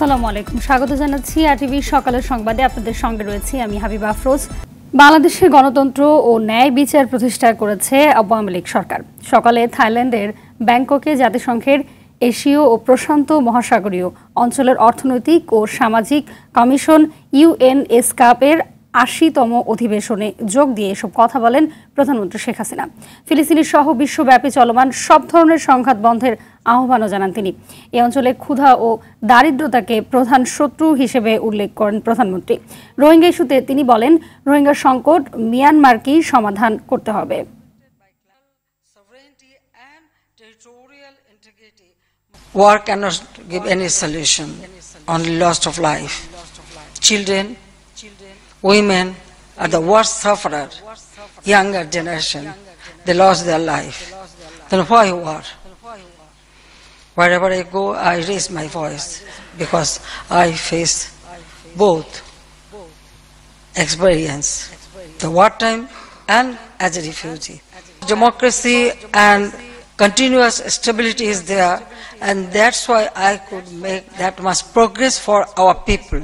আসসালামু আলাইকুম, স্বাগত জানাচ্ছি আরটিভি সকালের সংবাদে। আপনাদের সঙ্গে রয়েছি আমি হাবিবা আফরোজ। বাংলাদেশে গণতন্ত্র ও ন্যায় বিচার প্রতিষ্ঠা করেছে আওয়ামী লীগ সরকার। সকালে থাইল্যান্ডের ব্যাংককে জাতিসংঘের এশীয় ও প্রশান্ত মহাসাগরীয় অঞ্চলের অর্থনৈতিক ও সামাজিক কমিশন ইউএনএসকাপের ৮০তম অধিবেশনে যোগ দিয়ে এসব কথা বলেন প্রধানমন্ত্রী শেখ হাসিনা। ফিলিস্তিনি সহ বিশ্বব্যাপী চলমান সব ধরনের সংঘাত বন্ধের আহ্বানও জানান তিনি। এ অঞ্চলে ক্ষুধা ও দারিদ্রতাকে প্রধান শত্রু হিসেবে উল্লেখ করেন প্রধানমন্ত্রী। রোহিঙ্গা ইস্যুতে তিনি বলেন, রোহিঙ্গা সংকট মিয়ানমারকেই সমাধান করতে হবে। War cannot give any solution, only loss of life. Children, women are the worst sufferer. Younger generation, they lost their life. Then why war? Wherever I go, I raise my voice because I face both experience, the wartime and as a refugee. Democracy and continuous stability is there, and that's why I could make that much progress for our people.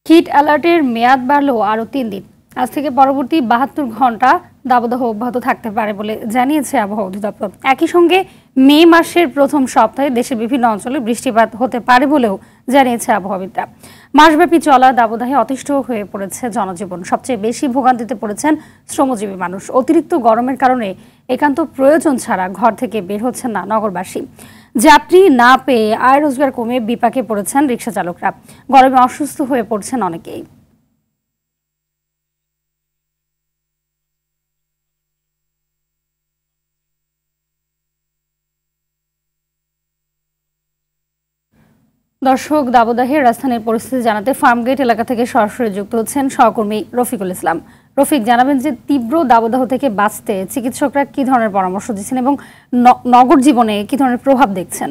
Heat অ্যালার্টের মেয়াদ বাড়লো আরও ৩ দিন। আজ থেকে পরবর্তী ৭২ ঘন্টা দাবদাহ অব্যাহত থাকতে পারে বলে জানিয়েছে আবহাওয়া অধিদপ্তর। একই সঙ্গে মে মাসের প্রথম সপ্তাহে দেশের বিভিন্ন অঞ্চলে বৃষ্টিপাত হতে পারে বলেও জানিয়েছে আবহাওয়াবিদরা। মাসব্যাপী চলা দাবদাহে অতিষ্ঠ হয়ে পড়েছে জনজীবন। সবচেয়ে বেশি ভোগান্তিতে পড়েছেন শ্রমজীবী মানুষ। অতিরিক্ত গরমের কারণে একান্ত প্রয়োজন ছাড়া ঘর থেকে বের হচ্ছেন না নগরবাসী। যাত্রী না পেয়ে আয় রোজগার কমে বিপাকে পড়েছেন রিকশা চালকরা। গরমে অসুস্থ হয়ে পড়ছেন অনেকেই। দর্শক, দাবদাহের রাজধানীর পরিস্থিতি জানাতে ফার্মগেট এলাকা থেকে সরাসরি যুক্ত হচ্ছেন সহকর্মী রফিকুল ইসলাম। রফিক, জানাবেন যে তীব্র দাবদাহ থেকে বাঁচতে চিকিৎসকরা কি ধরনের পরামর্শ দিচ্ছেন এবং নগর জীবনে কি ধরনের প্রভাব দেখছেন?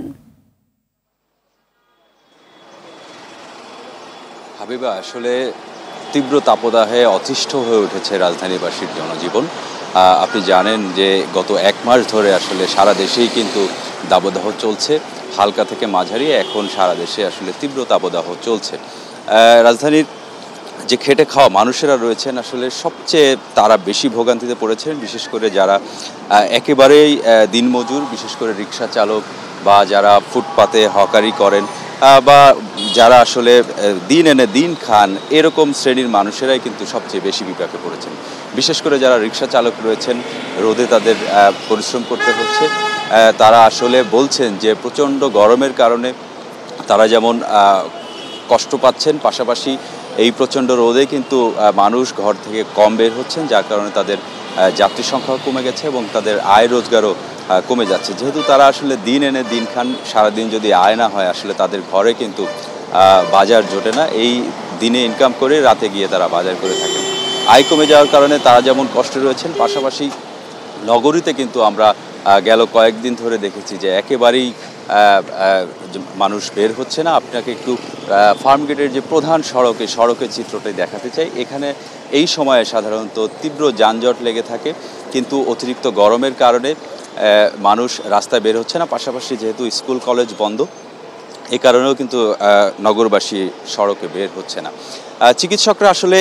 হাবিবা, আসলে তীব্র তাপদাহে অতিষ্ঠ হয়ে উঠেছে রাজধানীবাসীর জনজীবন। আপনি জানেন যে গত ১ মাস ধরে আসলে সারা দেশেই কিন্তু দাবদাহ চলছে। হালকা থেকে মাঝারি, এখন সারা দেশে আসলে তীব্র তাপদাহ চলছে। রাজধানীর যে খেটে খাওয়া মানুষেরা রয়েছেন আসলে সবচেয়ে তারা বেশি ভোগান্তিতে পড়েছেন, বিশেষ করে যারা একেবারেই দিনমজুর, বিশেষ করে রিক্সা চালক বা যারা ফুটপাতে হকারি করেন বা যারা আসলে দিন এনে দিন খান, এরকম শ্রেণীর মানুষেরাই কিন্তু সবচেয়ে বেশি বিপাকে পড়েছেন। বিশেষ করে যারা রিক্সা চালক রয়েছেন, রোদে তাদের পরিশ্রম করতে হচ্ছে। তারা আসলে বলছেন যে প্রচণ্ড গরমের কারণে তারা যেমন কষ্ট পাচ্ছেন, পাশাপাশি এই প্রচণ্ড রোদে কিন্তু মানুষ ঘর থেকে কম বের হচ্ছেন, যার কারণে তাদের যাত্রী সংখ্যাও কমে গেছে এবং তাদের আয় রোজগারও কমে যাচ্ছে। যেহেতু তারা আসলে দিন এনে দিন খান, সারাদিন যদি আয় না হয় আসলে তাদের ঘরে কিন্তু বাজার জোটে না। এই দিনে ইনকাম করে রাতে গিয়ে তারা বাজার করে থাকেন। আয় কমে যাওয়ার কারণে তারা যেমন কষ্টে রয়েছেন, পাশাপাশি নগরীতে কিন্তু আমরা গেল কয়েকদিন ধরে দেখেছি যে একেবারেই মানুষ বের হচ্ছে না। আপনাকে একটু ফার্মগেটের যে প্রধান সড়ক, এই সড়কের চিত্রটাই দেখাতে চাই। এখানে এই সময়ে সাধারণত তীব্র যানজট লেগে থাকে, কিন্তু অতিরিক্ত গরমের কারণে মানুষ রাস্তায় বের হচ্ছে না। পাশাপাশি যেহেতু স্কুল কলেজ বন্ধ, এই কারণেও কিন্তু নগরবাসী সড়কে বের হচ্ছে না। চিকিৎসকরা আসলে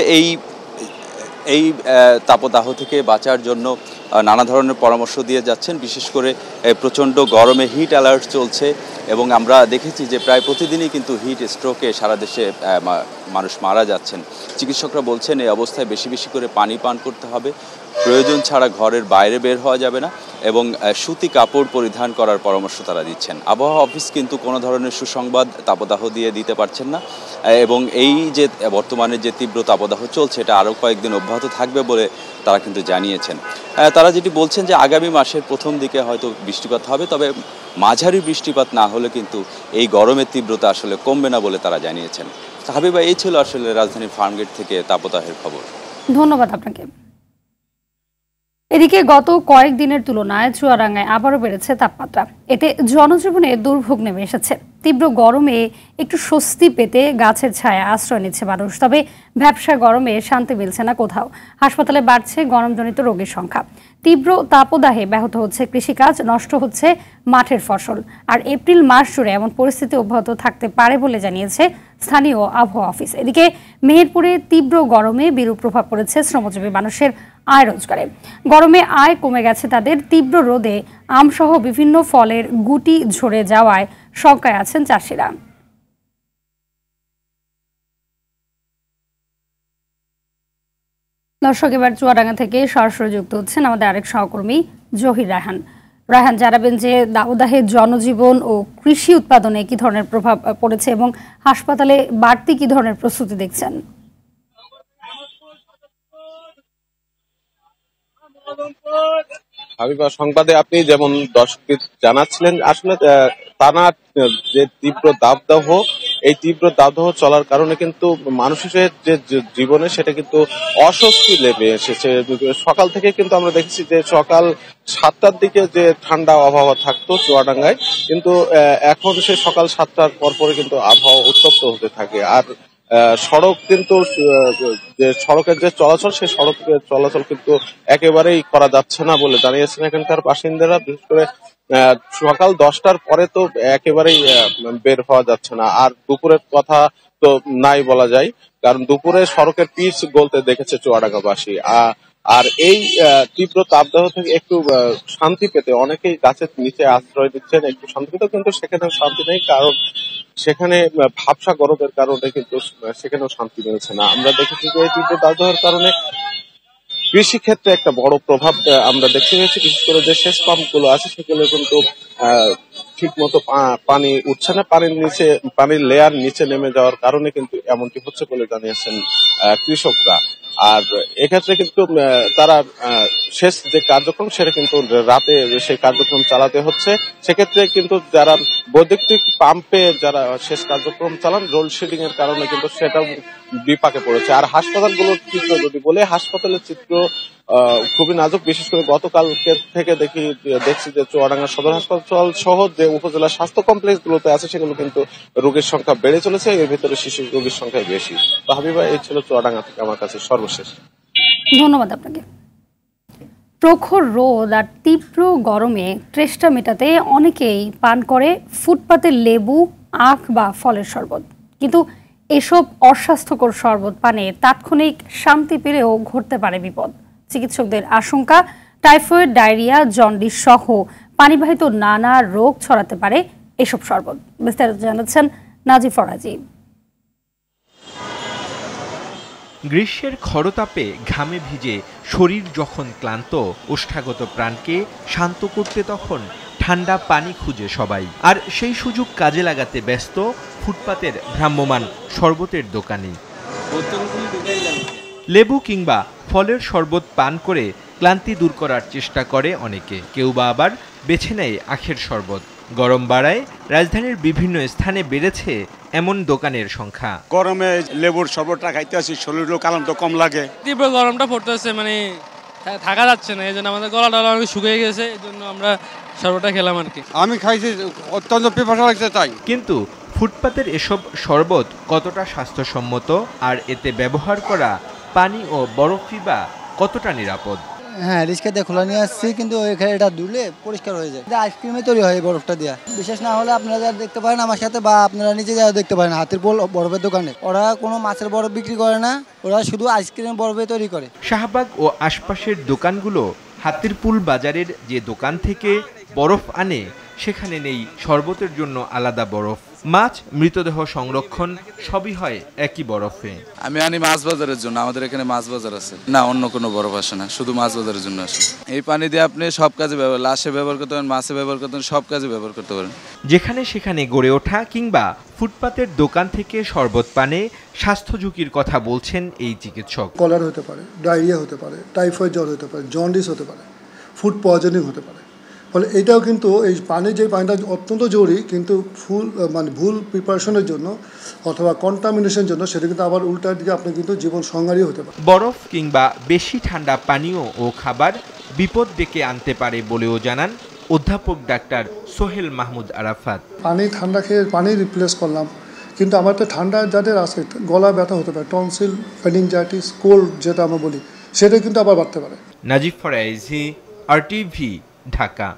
এই তাপদাহ থেকে বাঁচার জন্য নানা ধরনের পরামর্শ দিয়ে যাচ্ছেন। বিশেষ করে প্রচণ্ড গরমে হিট অ্যালার্ট চলছে এবং আমরা দেখেছি যে প্রায় প্রতিদিনই কিন্তু হিট স্ট্রোকে সারা দেশে মানুষ মারা যাচ্ছেন। চিকিৎসকরা বলছেন এই অবস্থায় বেশি বেশি করে পানি পান করতে হবে, প্রয়োজন ছাড়া ঘরের বাইরে বের হওয়া যাবে না এবং সুতি কাপড় পরিধান করার পরামর্শ তারা দিচ্ছেন। আবহাওয়া অফিস কিন্তু কোনো ধরনের সুসংবাদ তাপদাহ দিয়ে দিতে পারছেন না এবং এই যে বর্তমানে যে তীব্র তাপদাহ চলছে এটা আরও কয়েকদিন অব্যাহত থাকবে বলে তারা কিন্তু জানিয়েছেন। তারা যেটি বলছেন যে আগামী মাসের প্রথম দিকে হয়তো বৃষ্টিপাত হবে, তবে মাঝারি বৃষ্টিপাত না হলে কিন্তু এই গরমের তীব্রতা আসলে কমবে না বলে তারা জানিয়েছেন। হাবিবা, এই ছিল আসলে রাজধানীর ফার্মগেট থেকে তাপদাহের খবর। ধন্যবাদ আপনাকে। এদিকে গত কয়েকদিনের তুলনায় চুয়াডাঙ্গায় আবারও বেড়েছে তাপমাত্রা। এতে জনজীবনে দুর্ভোগ নেমে এসেছে। তীব্র গরমে একটু স্বস্তি পেতে গাছের ছায়া আশ্রয় নিচ্ছে মানুষ। তবে ভ্যাপসা গরমে শান্তি মিলছে না কোথাও। হাসপাতালে বাড়ছে গরমজনিত রোগীর সংখ্যা। তীব্র তাপদাহে ব্যাহত হচ্ছে কৃষিকাজ, নষ্ট হচ্ছে মাঠের ফসল। আর এপ্রিল মাস জুড়ে এমন পরিস্থিতি অব্যাহত থাকতে পারে বলে জানিয়েছে স্থানীয় আবহাওয়া অফিস। এদিকে মেহেরপুরে তীব্র গরমে বিরূপ প্রভাব পড়েছে শ্রমজীবী মানুষের আয় রোজগারে। গরমে আয় কমে গেছে তাদের। তীব্র রোদে আমসহ বিভিন্ন ফলের গুটি ঝরে যাওয়ায় শঙ্কায় আছেন চাষিরা। দর্শক, এবার চুয়াডাঙ্গা থেকে সরাসরি যুক্ত হচ্ছেন আমাদের আরেক সহকর্মী জহির রায়হান। রায়হান, জানাবেন যে দাবদাহে জনজীবন ও কৃষি উৎপাদনে কি ধরনের প্রভাব পড়েছে এবং হাসপাতালে বাড়তি কি ধরনের প্রস্তুতি দেখছেন? হাবিবা, সংবাদে আপনি যেমন দর্শককে জানাচ্ছিলেন, আসলে টানা যে তীব্র দাবদাহ, এই তীব্র দাবদাহ চলার কারণে কিন্তু মানুষের যে জীবনে সেটা কিন্তু অস্বস্তি নেমে এসেছে। সকাল থেকে কিন্তু আমরা দেখেছি যে সকাল 7টার দিকে যে ঠান্ডা আবহাওয়া থাকতো চুয়াডাঙ্গায়, কিন্তু এখন সে সকাল 7টার পরপরে কিন্তু আবহাওয়া উত্তপ্ত হতে থাকে। আর সড়ক কিন্তু যে সড়কের যে চলাচল, সেই সড়কের চলাচল কিন্তু একেবারেই করা যাচ্ছে না বলে জানিয়েছেন এখানকার বাসিন্দারা। বিশেষ করে সকাল 10টার পরে তো একেবারেই বের হওয়া যাচ্ছে না। আর দুপুরের কথা তো নাই বলা যায়, কারণ দুপুরে সড়কের পিচ গলতে দেখেছে চুয়াডাঙ্গাবাসী। আর এই তীব্র তাপদাহ থেকে একটু শান্তি পেতে অনেকেই গাছের নিচে আশ্রয় দিচ্ছেন একটু শান্তি পেতে, কিন্তু সেখানে শান্তি নেই, কারণ সেখানে ভাবসা গরমের কারণে কিন্তু সেখানেও শান্তি মিলছে না। আমরা দেখেছি যে এই তীব্র তাপদাহের কারণে কৃষি ক্ষেত্রে একটা বড় প্রভাব আমরা দেখতে পেয়েছি। বিশেষ করে যে সেচ পাম্প গুলো আছে সেগুলো কিন্তু ঠিক মতো পানি উঠছে না, পানির লেয়ার নিচে নেমে যাওয়ার কারণে কিন্তু এমনটি হচ্ছে বলে জানিয়েছেন কৃষকরা। আর এক্ষেত্রে কিন্তু তারা সেচ যে কার্যক্রম সেটা কিন্তু রাতে সেই কার্যক্রম চালাতে হচ্ছে। সেক্ষেত্রে কিন্তু যারা বৈদ্যুতিক পাম্পে যারা সেচ কার্যক্রম চালান, লোডশেডিং এর কারণে কিন্তু সেটা বিপাকে পড়েছে। আর হাসপাতালগুলোর চিত্র যদি বলে, হাসপাতালের চিত্র খুবই নাজুক। বিশেষ করে গতকালকে থেকে দেখছি যে চুয়াডাঙ্গা সদর হাসপাতাল সহ যে উপজেলা স্বাস্থ্য কমপ্লেক্স গুলোতে আছে সেগুলো কিন্তু রোগীর সংখ্যা বেড়ে চলেছে, এর ভিতরে শিশু রোগীর সংখ্যা বেশি। তো হাবিবা, এই ছিল চুয়াডাঙ্গা থেকে আমার কাছে সর্বশেষ। ধন্যবাদ আপনাকে। প্রখর রোদ আর তীব্র গরমে তৃষ্ণা মেটাতে অনেকেই পান করে ফুটপাতের লেবু, আখ বা ফলের শরবত। কিন্তু এসব অস্বাস্থ্যকর শরবত পানে তাৎক্ষণিক শান্তি পেলেও ঘটতে পারে বিপদ। চিকিৎসকদের আশঙ্কা, টাইফয়েড, ডায়রিয়া, জন্ডিস সহ পানিবাহিত নানা রোগ ছড়াতে পারে এসব শরবত। বিস্তারিত জানাচ্ছেন নাজিফ ফরাজি। গ্রীষ্মের খরতাপে ঘামে ভিজে শরীর যখন ক্লান্ত, ওষ্ঠাগত প্রাণকে শান্ত করতে তখন ঠান্ডা পানি খুঁজে সবাই। আর সেই সুযোগ কাজে লাগাতে ব্যস্ত ফুটপাতের ভ্রাম্যমাণ শরবতের দোকানি। লেবু কিংবা ফলের শরবত পান করে ক্লান্তি দূর করার চেষ্টা করে অনেকে, কেউ বা আবার বেছে নেয় আখের শরবত। গরম বাড়ায় রাজধানীর বিভিন্ন স্থানে বেড়েছে এমন দোকানের সংখ্যা। গরমে লেবুর শরবতটা খাইতে আসি, শরীরেও কালাম তো কম লাগে। তীব্র গরমটা পড়তেছে, মানে থাকা যাচ্ছে না, এই জন্য আমাদের গলাটা অনেক শুকিয়ে গেছে, এই জন্য আমরা শরবতটা খেলাম আর কি। আমি খাইছি, অত্যন্ত পিপাসা লাগছে তাই। কিন্তু ফুটপাতের এসব শরবত কতটা স্বাস্থ্যসম্মত, আর এতে ব্যবহার করা পানি ও বরফই বা কতটা নিরাপদ? হ্যাঁ, রিস্কা দিয়ে খোলা নিয়ে আসছি, কিন্তু এখানে এটা ধুলে পরিষ্কার হয়ে যায়। আইসক্রিমে তৈরি হয় বরফটা দিয়া। বিশেষ না হলে আপনারা যারা দেখতে পারেন আমার সাথে, বা আপনারা নিজে যারা দেখতে পারেন হাতের বরফের দোকানে, ওরা কোনো মাছের বরফ বিক্রি করে না, ওরা শুধু আইসক্রিম বরফে তৈরি করে। শাহবাগ ও আশপাশের দোকানগুলো হাতিরপুল বাজারের যে দোকান থেকে বরফ আনে সেখানে নেই শরবতের জন্য আলাদা বরফ। মাছ, মৃতদেহ সংরক্ষণ সবই হয় একই বরফে। আমি আনি মাছ বাজারের জন্য, আমাদের এখানে মাছ বাজার আছে না, অন্য কোনো বরফ আসে না, শুধু মাছ বাজারের জন্য আসে। এই পানি দিয়ে আপনি সব কাজে ব্যবহার, লাশে ব্যবহার করতে পারেন, মাছে ব্যবহার করতে পারেন, সব কাজে ব্যবহার করতে পারেন। যেখানে সেখানে গড়ে ওঠা কিংবা ফুটপাতের দোকান থেকে শরবত পানে স্বাস্থ্য ঝুঁকির কথা বলছেন এই চিকিৎসক। কলার হতে পারে, ডায়রিয়া হতে পারে, টাইফয়েড জ্বর হতে পারে, জন্ডিস হতে পারে, ফুড পয়জনিং হতে পারে। ফলে এটাও কিন্তু এই যে পানিটা অত্যন্ত জরুরি, কিন্তু ভুল প্রিপারেশনের জন্য অথবা কন্টামিনেশনের জন্য সেটা কিন্তু আবার উল্টার দিকে আপনি কিন্তু জীবন সংহারী হতে পারে। বরফ কিংবা বেশি ঠান্ডা পানীয় ও খাবার বিপদ ডেকে আনতে পারে বলেও জানান অধ্যাপক ডাক্তার সোহেল মাহমুদ আরাফাত। পানি ঠান্ডা খেয়ে পানি রিপ্লেস করলাম, কিন্তু আমার তো ঠান্ডা যাদের আছে গলা ব্যথা হতে পারে, টনসিল, ফেনিনজাইটিস, কোল্ড যেটা আমরা বলি, সেটা কিন্তু আবার বাড়তে পারে। নাজিফ ফরাইজি, RTV, ঢাকা।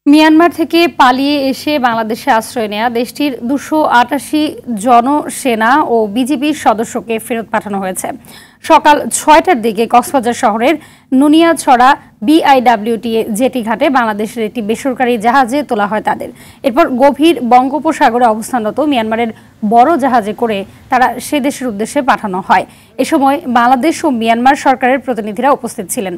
মিয়ানমার থেকে পালিয়ে এসে বাংলাদেশে আশ্রয় নেয়া দেশটির 288 জনসেনা ও বিজিবির সদস্যকে ফেরত পাঠানো হয়েছে। সকাল 6টার দিকে কক্সবাজার শহরের নুনিয়াছড়া BIWT জেটি ঘাটে বাংলাদেশের একটি বেসরকারি জাহাজে তোলা হয় তাদের। এরপর গভীর বঙ্গোপসাগরে অবস্থানরত মিয়ানমারের বড় জাহাজে করে তারা সে দেশের উদ্দেশ্যে পাঠানো হয়। এ সময় বাংলাদেশ ও মিয়ানমার সরকারের প্রতিনিধিরা উপস্থিত ছিলেন।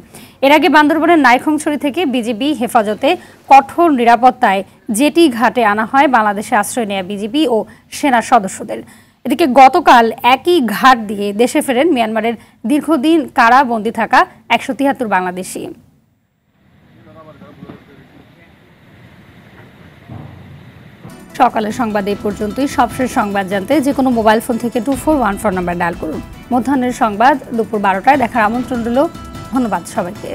এর আগে বান্দরবানের নাইখংছড়ি থেকে বিজিবি হেফাজতে কঠোর নিরাপত্তায় জেটি ঘাটে আনা হয় বাংলাদেশে আশ্রয় নেয়া বিজিবি ও সেনা সদস্যদের। এদিকে গতকাল একই ঘাট দিয়ে দেশে ফেরেন মিয়ানমারের দীর্ঘদিন কারাবন্দী থাকা 173 বাংলাদেশি। সকালের সংবাদ এই পর্যন্তই। সবশেষ সংবাদ জানতে যে কোনো মোবাইল ফোন থেকে 2414 নাম্বার ডায়াল করুন। মধ্যাহ্নের সংবাদ দুপুর 12টায় দেখার আমন্ত্রণ রইল। ধন্যবাদ সবাইকে।